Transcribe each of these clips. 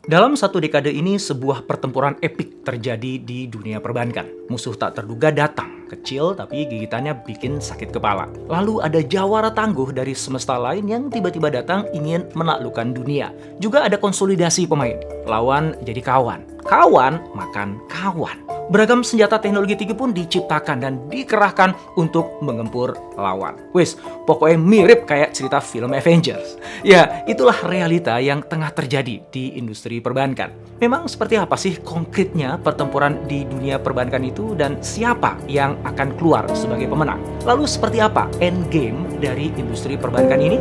Dalam satu dekade ini, sebuah pertempuran epik terjadi di dunia perbankan. Musuh tak terduga datang, kecil tapi gigitannya bikin sakit kepala. Lalu ada jawara tangguh dari semesta lain yang tiba-tiba datang ingin menaklukkan dunia. Juga ada konsolidasi pemain, lawan jadi kawan. Kawan makan kawan. Beragam senjata teknologi tinggi pun diciptakan dan dikerahkan untuk mengempur lawan. Wes, pokoknya mirip kayak cerita film Avengers. Ya, itulah realita yang tengah terjadi di industri perbankan. Memang seperti apa sih konkretnya pertempuran di dunia perbankan itu dan siapa yang akan keluar sebagai pemenang? Lalu seperti apa endgame dari industri perbankan ini?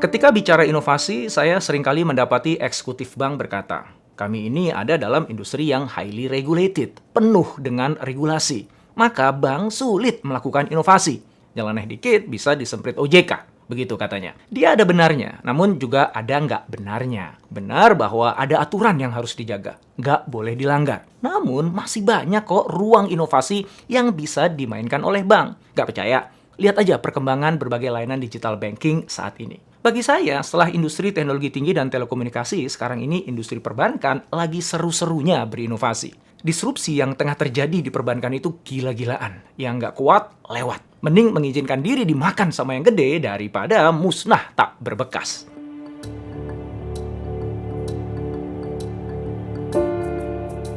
Ketika bicara inovasi, saya seringkali mendapati eksekutif bank berkata, kami ini ada dalam industri yang highly regulated, penuh dengan regulasi. Maka bank sulit melakukan inovasi. Nyeleneh dikit bisa disemprit OJK, begitu katanya. Dia ada benarnya, namun juga ada nggak benarnya. Benar bahwa ada aturan yang harus dijaga, nggak boleh dilanggar. Namun masih banyak kok ruang inovasi yang bisa dimainkan oleh bank. Nggak percaya? Lihat aja perkembangan berbagai layanan digital banking saat ini. Bagi saya, setelah industri teknologi tinggi dan telekomunikasi, sekarang ini industri perbankan lagi seru-serunya berinovasi. Disrupsi yang tengah terjadi di perbankan itu gila-gilaan. Yang nggak kuat, lewat. Mending mengizinkan diri dimakan sama yang gede daripada musnah tak berbekas.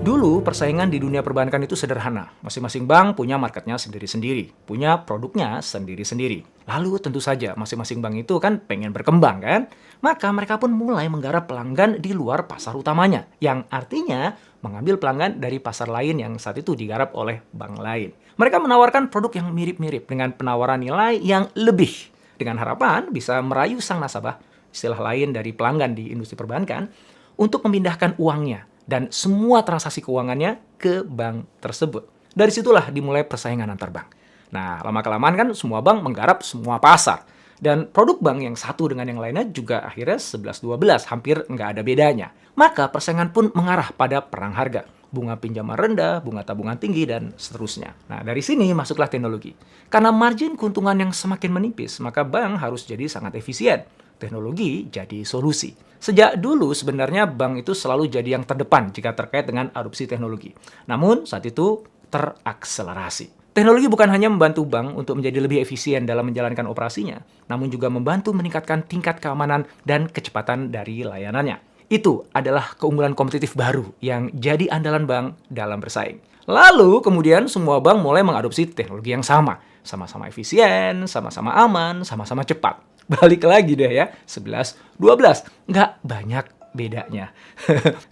Dulu, persaingan di dunia perbankan itu sederhana. Masing-masing bank punya marketnya sendiri-sendiri, punya produknya sendiri-sendiri. Lalu tentu saja, masing-masing bank itu kan pengen berkembang kan? Maka mereka pun mulai menggarap pelanggan di luar pasar utamanya, yang artinya mengambil pelanggan dari pasar lain yang saat itu digarap oleh bank lain. Mereka menawarkan produk yang mirip-mirip dengan penawaran nilai yang lebih, dengan harapan bisa merayu sang nasabah, istilah lain dari pelanggan di industri perbankan, untuk memindahkan uangnya dan semua transaksi keuangannya ke bank tersebut. Dari situlah dimulai persaingan antar bank. Nah, lama-kelamaan kan semua bank menggarap semua pasar. Dan produk bank yang satu dengan yang lainnya juga akhirnya 11-12, hampir nggak ada bedanya. Maka persaingan pun mengarah pada perang harga. Bunga pinjaman rendah, bunga tabungan tinggi, dan seterusnya. Nah, dari sini masuklah teknologi. Karena margin keuntungan yang semakin menipis, maka bank harus jadi sangat efisien. Teknologi jadi solusi. Sejak dulu sebenarnya bank itu selalu jadi yang terdepan jika terkait dengan adopsi teknologi. Namun saat itu terakselerasi. Teknologi bukan hanya membantu bank untuk menjadi lebih efisien dalam menjalankan operasinya, namun juga membantu meningkatkan tingkat keamanan dan kecepatan dari layanannya. Itu adalah keunggulan kompetitif baru yang jadi andalan bank dalam bersaing. Lalu kemudian semua bank mulai mengadopsi teknologi yang sama. Sama-sama efisien, sama-sama aman, sama-sama cepat. Balik lagi deh ya, 11-12. Nggak banyak bedanya.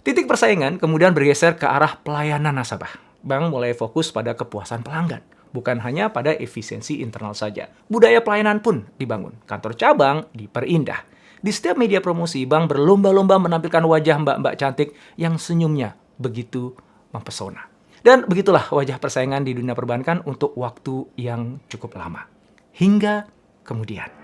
Titik persaingan kemudian bergeser ke arah pelayanan nasabah. Bank mulai fokus pada kepuasan pelanggan, bukan hanya pada efisiensi internal saja. Budaya pelayanan pun dibangun. Kantor cabang diperindah. Di setiap media promosi, bank berlomba-lomba menampilkan wajah mbak-mbak cantik yang senyumnya begitu mempesona. Dan begitulah wajah persaingan di dunia perbankan untuk waktu yang cukup lama. Hingga kemudian.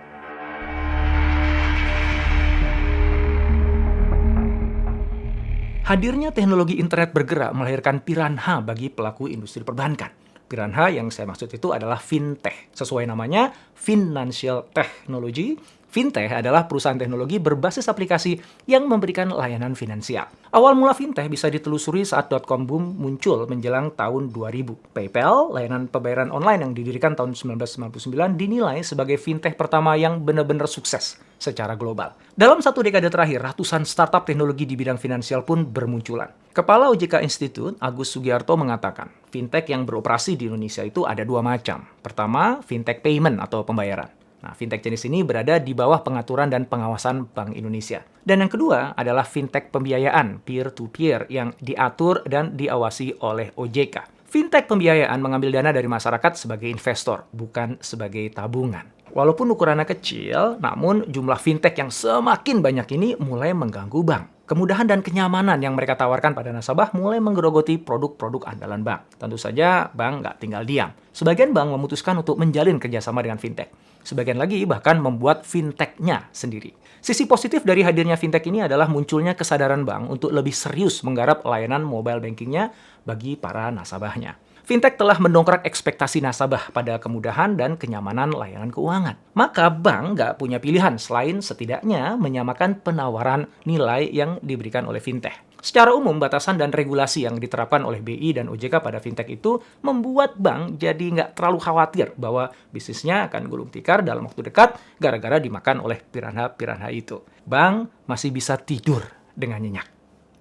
Hadirnya teknologi internet bergerak melahirkan piranha bagi pelaku industri perbankan. Piranha yang saya maksud itu adalah fintech. Sesuai namanya, financial technology. Fintech adalah perusahaan teknologi berbasis aplikasi yang memberikan layanan finansial. Awal mula fintech bisa ditelusuri saat .com boom muncul menjelang tahun 2000. PayPal, layanan pembayaran online yang didirikan tahun 1999, dinilai sebagai fintech pertama yang benar-benar sukses secara global. Dalam satu dekade terakhir, ratusan startup teknologi di bidang finansial pun bermunculan. Kepala OJK Institute, Agus Sugiarto mengatakan, fintech yang beroperasi di Indonesia itu ada dua macam. Pertama, fintech payment atau pembayaran. Nah, fintech jenis ini berada di bawah pengaturan dan pengawasan Bank Indonesia. Dan yang kedua adalah fintech pembiayaan, peer-to-peer, yang diatur dan diawasi oleh OJK. Fintech pembiayaan mengambil dana dari masyarakat sebagai investor, bukan sebagai tabungan. Walaupun ukurannya kecil, namun jumlah fintech yang semakin banyak ini mulai mengganggu bank. Kemudahan dan kenyamanan yang mereka tawarkan pada nasabah mulai menggerogoti produk-produk andalan bank. Tentu saja, bank nggak tinggal diam. Sebagian bank memutuskan untuk menjalin kerjasama dengan fintech. Sebagian lagi bahkan membuat fintech-nya sendiri. Sisi positif dari hadirnya fintech ini adalah munculnya kesadaran bank untuk lebih serius menggarap layanan mobile bankingnya bagi para nasabahnya. Fintech telah mendongkrak ekspektasi nasabah pada kemudahan dan kenyamanan layanan keuangan. Maka bank nggak punya pilihan selain setidaknya menyamakan penawaran nilai yang diberikan oleh fintech. Secara umum, batasan dan regulasi yang diterapkan oleh BI dan OJK pada fintech itu membuat bank jadi nggak terlalu khawatir bahwa bisnisnya akan gulung tikar dalam waktu dekat gara-gara dimakan oleh piranha-piranha itu. Bank masih bisa tidur dengan nyenyak.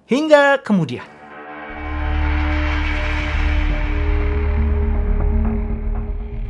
Hingga kemudian,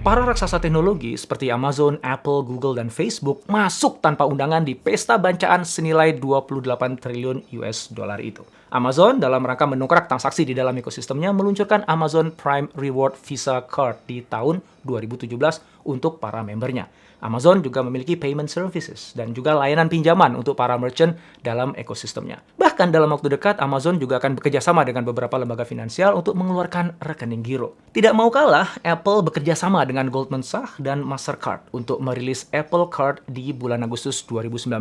para raksasa teknologi seperti Amazon, Apple, Google, dan Facebook masuk tanpa undangan di pesta bancaan senilai 28 triliun US dollar itu. Amazon dalam rangka mendongkrak transaksi di dalam ekosistemnya meluncurkan Amazon Prime Reward Visa Card di tahun 2017 untuk para membernya. Amazon juga memiliki payment services dan juga layanan pinjaman untuk para merchant dalam ekosistemnya. Bahkan dalam waktu dekat, Amazon juga akan bekerja sama dengan beberapa lembaga finansial untuk mengeluarkan rekening giro. Tidak mau kalah, Apple bekerja sama dengan Goldman Sachs dan Mastercard untuk merilis Apple Card di bulan Agustus 2019.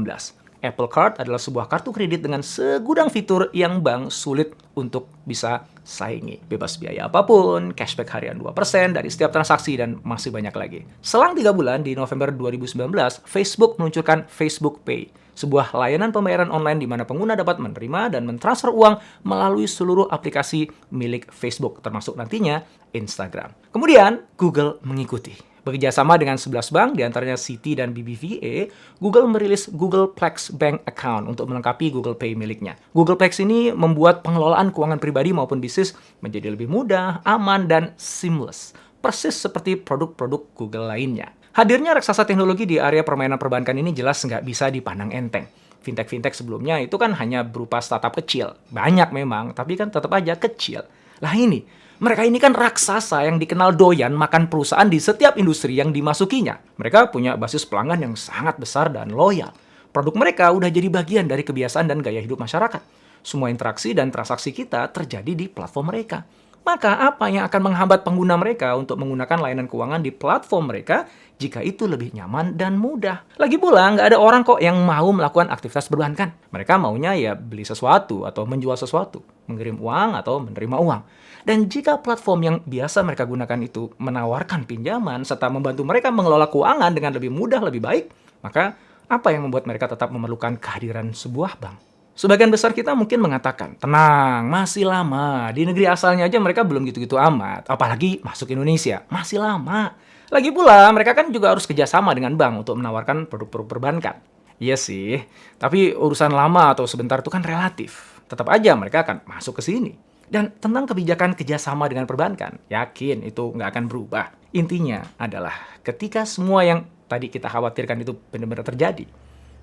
Apple Card adalah sebuah kartu kredit dengan segudang fitur yang bank sulit untuk bisa saingi. Bebas biaya apapun, cashback harian 2% dari setiap transaksi, dan masih banyak lagi. Selang 3 bulan, di November 2019, Facebook meluncurkan Facebook Pay, sebuah layanan pembayaran online di mana pengguna dapat menerima dan mentransfer uang melalui seluruh aplikasi milik Facebook, termasuk nantinya Instagram. Kemudian, Google mengikuti. Bekerja sama dengan 11 bank, diantaranya Citi dan BBVA, Google merilis Google Plex Bank Account untuk melengkapi Google Pay miliknya. Google Plex ini membuat pengelolaan keuangan pribadi maupun bisnis menjadi lebih mudah, aman, dan seamless. Persis seperti produk-produk Google lainnya. Hadirnya raksasa teknologi di area permainan perbankan ini jelas nggak bisa dipandang enteng. Fintech-fintech sebelumnya itu kan hanya berupa startup kecil. Banyak memang, tapi kan tetap aja kecil. Lah ini, mereka ini kan raksasa yang dikenal doyan makan perusahaan di setiap industri yang dimasukinya. Mereka punya basis pelanggan yang sangat besar dan loyal. Produk mereka udah jadi bagian dari kebiasaan dan gaya hidup masyarakat. Semua interaksi dan transaksi kita terjadi di platform mereka. Maka apa yang akan menghambat pengguna mereka untuk menggunakan layanan keuangan di platform mereka jika itu lebih nyaman dan mudah? Lagi pula, nggak ada orang kok yang mau melakukan aktivitas perbankan. Mereka maunya ya beli sesuatu atau menjual sesuatu, mengirim uang atau menerima uang. Dan jika platform yang biasa mereka gunakan itu menawarkan pinjaman serta membantu mereka mengelola keuangan dengan lebih mudah, lebih baik, maka apa yang membuat mereka tetap memerlukan kehadiran sebuah bank? Sebagian besar kita mungkin mengatakan, tenang, masih lama. Di negeri asalnya aja mereka belum gitu-gitu amat. Apalagi masuk Indonesia, masih lama. Lagi pula, mereka kan juga harus kerjasama dengan bank untuk menawarkan produk-produk perbankan. Iya sih, tapi urusan lama atau sebentar itu kan relatif. Tetap aja mereka akan masuk ke sini. Dan tentang kebijakan kerjasama dengan perbankan, yakin itu nggak akan berubah. Intinya adalah ketika semua yang tadi kita khawatirkan itu benar-benar terjadi,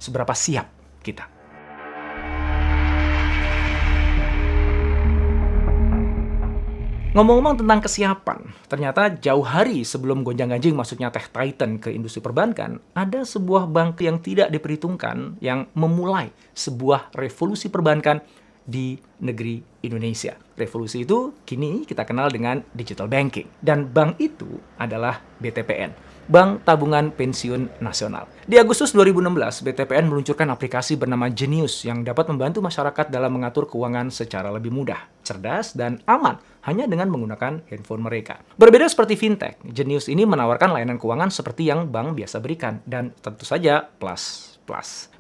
seberapa siap kita. Ngomong-ngomong tentang kesiapan, ternyata jauh hari sebelum gonjang-ganjing masuknya Tech Titan ke industri perbankan, ada sebuah bank yang tidak diperhitungkan yang memulai sebuah revolusi perbankan di negeri Indonesia. Revolusi itu kini kita kenal dengan digital banking. Dan bank itu adalah BTPN, Bank Tabungan Pensiun Nasional. Di Agustus 2016, BTPN meluncurkan aplikasi bernama Genius yang dapat membantu masyarakat dalam mengatur keuangan secara lebih mudah, cerdas, dan aman hanya dengan menggunakan handphone mereka. Berbeda seperti fintech, Genius ini menawarkan layanan keuangan seperti yang bank biasa berikan dan tentu saja plus.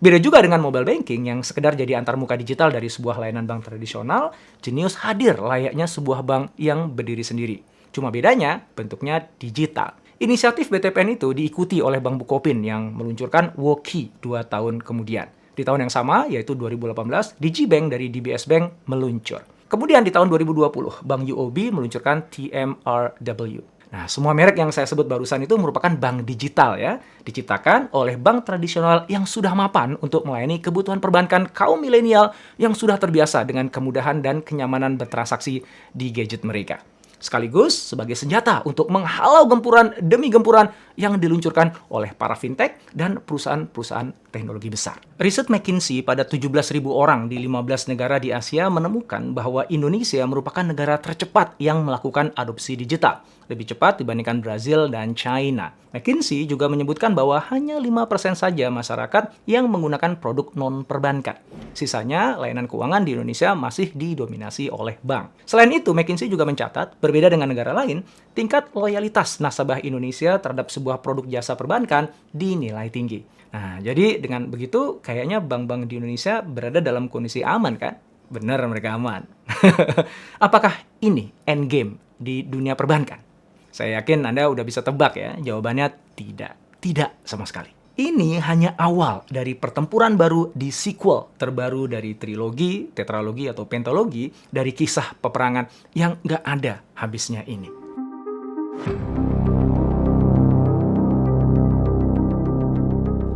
Beda juga dengan mobile banking yang sekedar jadi antarmuka digital dari sebuah layanan bank tradisional, Genius hadir layaknya sebuah bank yang berdiri sendiri. Cuma bedanya bentuknya digital. Inisiatif BTPN itu diikuti oleh Bank Bukopin yang meluncurkan Woki 2 tahun kemudian. Di tahun yang sama, yaitu 2018, Digibank dari DBS Bank meluncur. Kemudian di tahun 2020, Bank UOB meluncurkan TMRW. Nah, semua merek yang saya sebut barusan itu merupakan bank digital ya, diciptakan oleh bank tradisional yang sudah mapan untuk melayani kebutuhan perbankan kaum milenial yang sudah terbiasa dengan kemudahan dan kenyamanan bertransaksi di gadget mereka. sekaligus sebagai senjata untuk menghalau gempuran demi gempuran yang diluncurkan oleh para fintech dan perusahaan-perusahaan teknologi besar. Riset McKinsey pada 17.000 orang di 15 negara di Asia menemukan bahwa Indonesia merupakan negara tercepat yang melakukan adopsi digital, lebih cepat dibandingkan Brazil dan China. McKinsey juga menyebutkan bahwa hanya 5% saja masyarakat yang menggunakan produk non-perbankan. Sisanya, layanan keuangan di Indonesia masih didominasi oleh bank. Selain itu, McKinsey juga mencatat, berbeda dengan negara lain, tingkat loyalitas nasabah Indonesia terhadap sebuah produk jasa perbankan dinilai tinggi. Nah, jadi dengan begitu, kayaknya bank-bank di Indonesia berada dalam kondisi aman, kan? Benar, mereka aman. Apakah ini endgame di dunia perbankan? Saya yakin Anda udah bisa tebak ya, jawabannya tidak. Tidak sama sekali. Ini hanya awal dari pertempuran baru di sequel terbaru dari trilogi, tetralogi, atau pentalogi dari kisah peperangan yang nggak ada habisnya ini.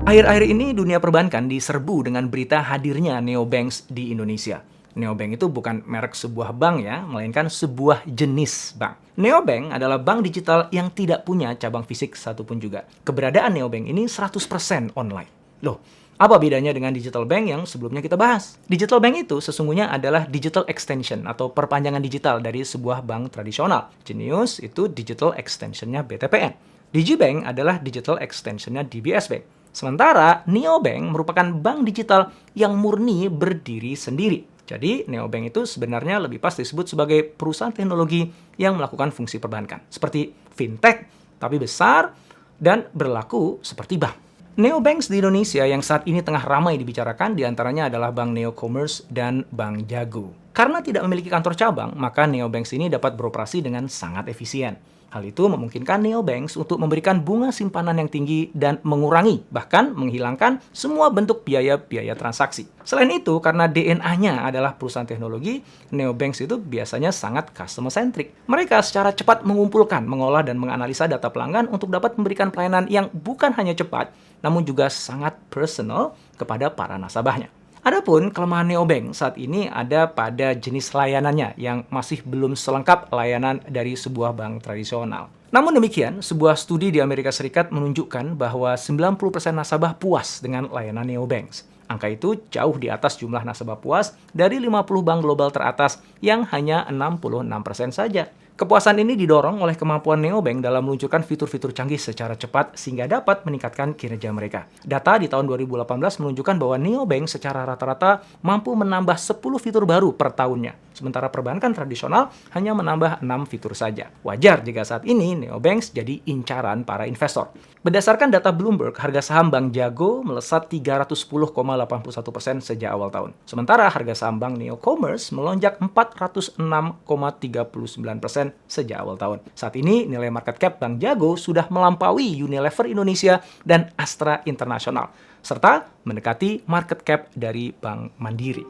Akhir-akhir ini dunia perbankan diserbu dengan berita hadirnya neobanks di Indonesia. Neobank itu bukan merek sebuah bank ya, melainkan sebuah jenis bank. Neobank adalah bank digital yang tidak punya cabang fisik satupun juga. Keberadaan neobank ini 100% online. Loh, apa bedanya dengan digital bank yang sebelumnya kita bahas? Digital bank itu sesungguhnya adalah digital extension atau perpanjangan digital dari sebuah bank tradisional. Genius itu digital extensionnya BTPN. Digibank adalah digital extensionnya DBS Bank. Sementara neobank merupakan bank digital yang murni berdiri sendiri. Jadi, neobank itu sebenarnya lebih pas disebut sebagai perusahaan teknologi yang melakukan fungsi perbankan. Seperti fintech, tapi besar dan berlaku seperti bank. Neobanks di Indonesia yang saat ini tengah ramai dibicarakan diantaranya adalah Bank Neo Commerce dan Bank Jago. Karena tidak memiliki kantor cabang, maka neobanks ini dapat beroperasi dengan sangat efisien. Hal itu memungkinkan neobanks untuk memberikan bunga simpanan yang tinggi dan mengurangi, bahkan menghilangkan semua bentuk biaya-biaya transaksi. Selain itu, karena DNA-nya adalah perusahaan teknologi, neobanks itu biasanya sangat customer-centric. Mereka secara cepat mengumpulkan, mengolah, dan menganalisa data pelanggan untuk dapat memberikan pelayanan yang bukan hanya cepat, namun juga sangat personal kepada para nasabahnya. Adapun kelemahan neobank saat ini ada pada jenis layanannya yang masih belum selengkap layanan dari sebuah bank tradisional. Namun demikian, sebuah studi di Amerika Serikat menunjukkan bahwa 90% nasabah puas dengan layanan neobanks. Angka itu jauh di atas jumlah nasabah puas dari 50 bank global teratas yang hanya 66% saja. Kepuasan ini didorong oleh kemampuan neobank dalam meluncurkan fitur-fitur canggih secara cepat sehingga dapat meningkatkan kinerja mereka. Data di tahun 2018 menunjukkan bahwa neobank secara rata-rata mampu menambah 10 fitur baru per tahunnya. Sementara perbankan tradisional hanya menambah 6 fitur saja. Wajar jika saat ini neobanks jadi incaran para investor. Berdasarkan data Bloomberg, harga saham Bank Jago melesat 310,81% sejak awal tahun. Sementara harga saham Bank Neo Commerce melonjak 406,39% sejak awal tahun. Saat ini nilai market cap Bank Jago sudah melampaui Unilever Indonesia dan Astra International, serta mendekati market cap dari Bank Mandiri.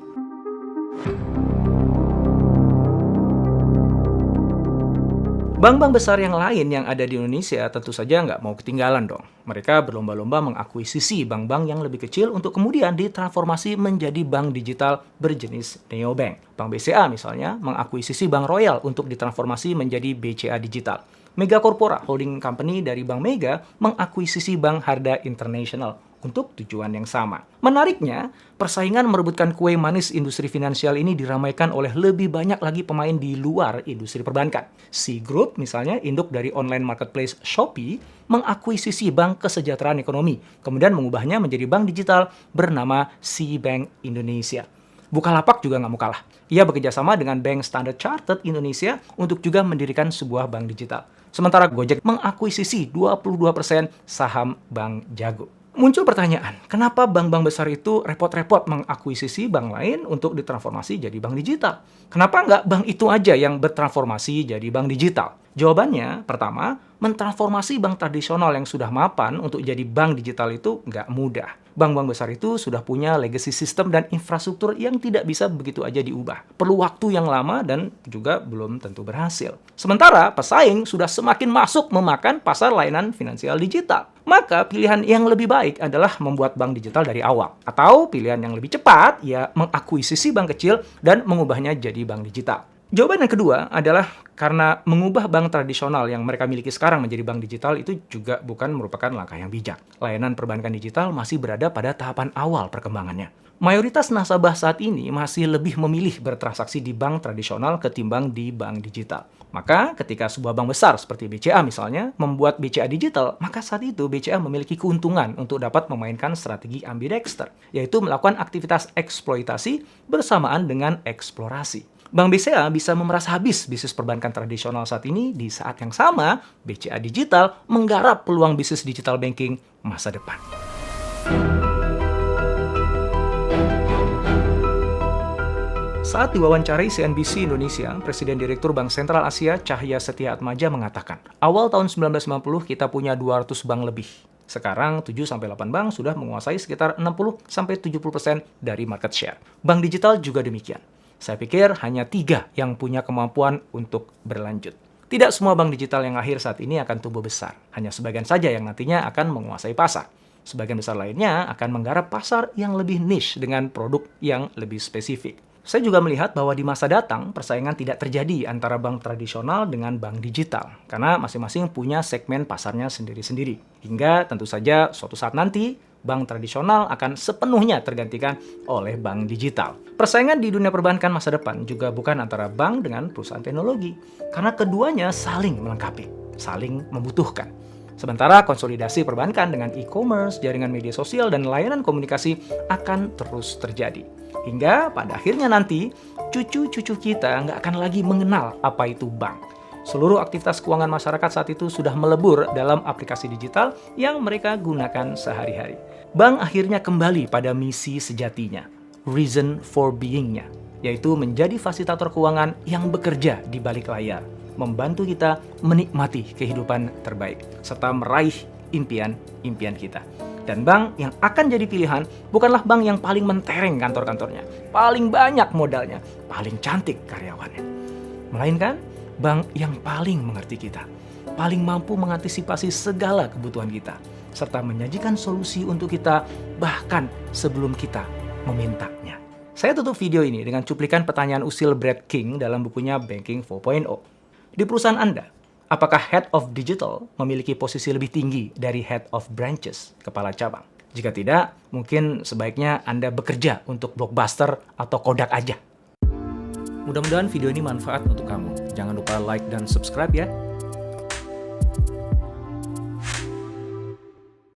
Bank-bank besar yang lain yang ada di Indonesia tentu saja nggak mau ketinggalan dong. Mereka berlomba-lomba mengakuisisi bank-bank yang lebih kecil untuk kemudian ditransformasi menjadi bank digital berjenis neobank. Bank BCA misalnya mengakuisisi Bank Royal untuk ditransformasi menjadi BCA Digital. Mega Corpora, holding company dari Bank Mega, mengakuisisi Bank Harda International untuk tujuan yang sama. Menariknya, persaingan merebutkan kue manis industri finansial ini diramaikan oleh lebih banyak lagi pemain di luar industri perbankan. Sea Group, misalnya induk dari online marketplace Shopee, mengakuisisi Bank Kesejahteraan Ekonomi, kemudian mengubahnya menjadi bank digital bernama Sea Bank Indonesia. Bukalapak juga nggak mau kalah. Ia bekerjasama dengan Bank Standard Chartered Indonesia untuk juga mendirikan sebuah bank digital. Sementara Gojek mengakuisisi 22% saham Bank Jago. Muncul pertanyaan, kenapa bank-bank besar itu repot-repot mengakuisisi bank lain untuk ditransformasi jadi bank digital? Kenapa nggak bank itu aja yang bertransformasi jadi bank digital? Jawabannya, pertama, mentransformasi bank tradisional yang sudah mapan untuk jadi bank digital itu nggak mudah. Bank-bank besar itu sudah punya legacy sistem dan infrastruktur yang tidak bisa begitu aja diubah. Perlu waktu yang lama dan juga belum tentu berhasil. Sementara pesaing sudah semakin masuk memakan pasar layanan finansial digital. Maka pilihan yang lebih baik adalah membuat bank digital dari awal. Atau pilihan yang lebih cepat, ya mengakuisisi bank kecil dan mengubahnya jadi bank digital. Jawaban yang kedua adalah karena mengubah bank tradisional yang mereka miliki sekarang menjadi bank digital itu juga bukan merupakan langkah yang bijak. Layanan perbankan digital masih berada pada tahapan awal perkembangannya. Mayoritas nasabah saat ini masih lebih memilih bertransaksi di bank tradisional ketimbang di bank digital. Maka ketika sebuah bank besar seperti BCA misalnya membuat BCA digital, maka saat itu BCA memiliki keuntungan untuk dapat memainkan strategi ambidexter, yaitu melakukan aktivitas eksploitasi bersamaan dengan eksplorasi. Bank BCA bisa memeras habis bisnis perbankan tradisional saat ini, di saat yang sama BCA Digital menggarap peluang bisnis digital banking masa depan. Saat diwawancarai CNBC Indonesia, Presiden Direktur Bank Sentral Asia Cahya Setia Atmaja mengatakan, awal tahun 1990 kita punya 200 bank lebih. Sekarang 7-8 bank sudah menguasai sekitar 60-70% dari market share. Bank digital juga demikian. Saya pikir hanya 3 yang punya kemampuan untuk berlanjut. Tidak semua bank digital yang lahir saat ini akan tumbuh besar. Hanya sebagian saja yang nantinya akan menguasai pasar. Sebagian besar lainnya akan menggarap pasar yang lebih niche dengan produk yang lebih spesifik. Saya juga melihat bahwa di masa datang, persaingan tidak terjadi antara bank tradisional dengan bank digital. Karena masing-masing punya segmen pasarnya sendiri-sendiri. Hingga tentu saja suatu saat nanti, bank tradisional akan sepenuhnya tergantikan oleh bank digital. Persaingan di dunia perbankan masa depan juga bukan antara bank dengan perusahaan teknologi. Karena keduanya saling melengkapi, saling membutuhkan. Sementara konsolidasi perbankan dengan e-commerce, jaringan media sosial, dan layanan komunikasi akan terus terjadi. Hingga pada akhirnya nanti, cucu-cucu kita nggak akan lagi mengenal apa itu bank. Seluruh aktivitas keuangan masyarakat saat itu sudah melebur dalam aplikasi digital yang mereka gunakan sehari-hari. Bank akhirnya kembali pada misi sejatinya, reason for being-nya, yaitu menjadi fasilitator keuangan yang bekerja di balik layar, membantu kita menikmati kehidupan terbaik, serta meraih impian-impian kita. Dan bank yang akan jadi pilihan bukanlah bank yang paling mentereng kantor-kantornya, paling banyak modalnya, paling cantik karyawannya. Melainkan bank yang paling mengerti kita, paling mampu mengantisipasi segala kebutuhan kita, serta menyajikan solusi untuk kita bahkan sebelum kita memintanya. Saya tutup video ini dengan cuplikan pertanyaan usil Brad King dalam bukunya Banking 4.0. Di perusahaan Anda, apakah Head of Digital memiliki posisi lebih tinggi dari Head of Branches, kepala cabang? Jika tidak, mungkin sebaiknya Anda bekerja untuk Blockbuster atau Kodak aja. Mudah-mudahan video ini manfaat untuk kamu. Jangan lupa like dan subscribe ya.